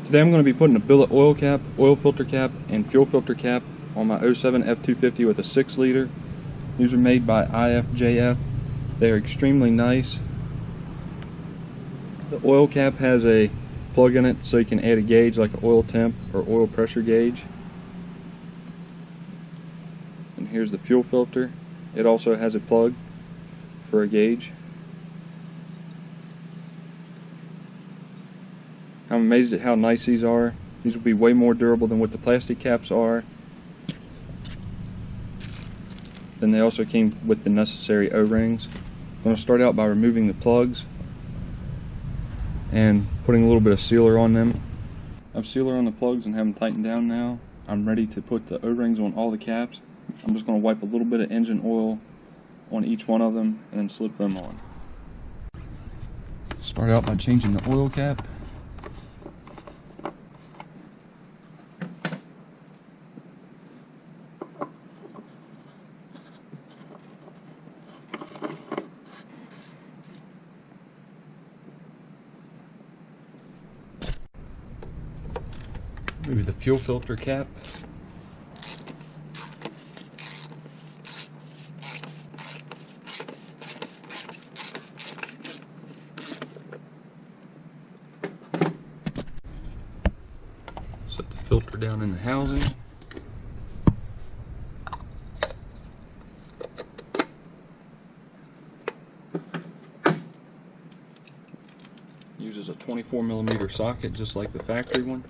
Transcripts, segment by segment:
Today I'm going to be putting a billet oil cap, oil filter cap, and fuel filter cap on my 07 F250 with a 6 liter. These are made by iFJF. They are extremely nice. The oil cap has a plug in it so you can add a gauge like an oil temp or oil pressure gauge. And here's the fuel filter. It also has a plug for a gauge. I'm amazed at how nice these are. These will be way more durable than what the plastic caps are. Then they also came with the necessary O-rings. I'm going to start out by removing the plugs and putting a little bit of sealer on them. I've sealer on the plugs and have them tightened down now. I'm ready to put the O-rings on all the caps. I'm just going to wipe a little bit of engine oil on each one of them and then slip them on. Start out by changing the oil cap. Remove the fuel filter cap. Set the filter down in the housing. Uses a 24mm socket just like the factory one.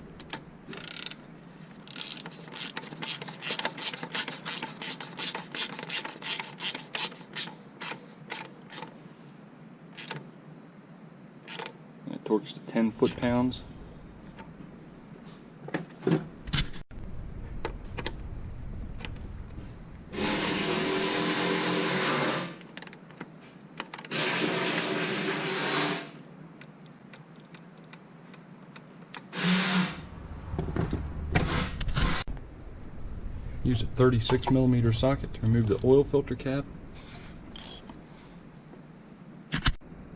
It torques to 10 foot-pounds. Use a 36mm socket to remove the oil filter cap.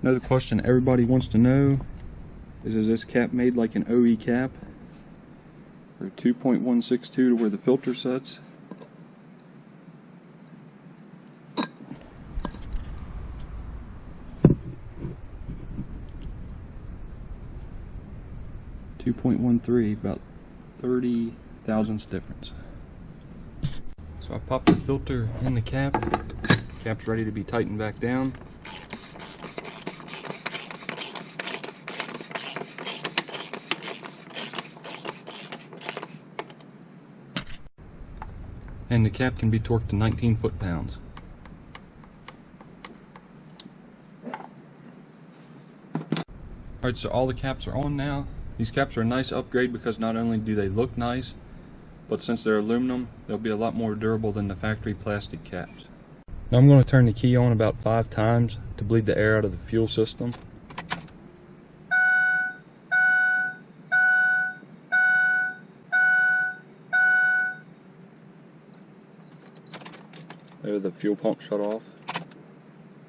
Another question everybody wants to know is this cap made like an OE cap? Or 2.162 to where the filter sets? .13, about 30 thousandths difference. So I popped the filter in the cap. Cap's ready to be tightened back down. And the cap can be torqued to 19 foot-pounds. Alright, so all the caps are on now. These caps are a nice upgrade because not only do they look nice, but since they're aluminum, they'll be a lot more durable than the factory plastic caps. Now I'm going to turn the key on about 5 times to bleed the air out of the fuel system. There, the fuel pump shut off.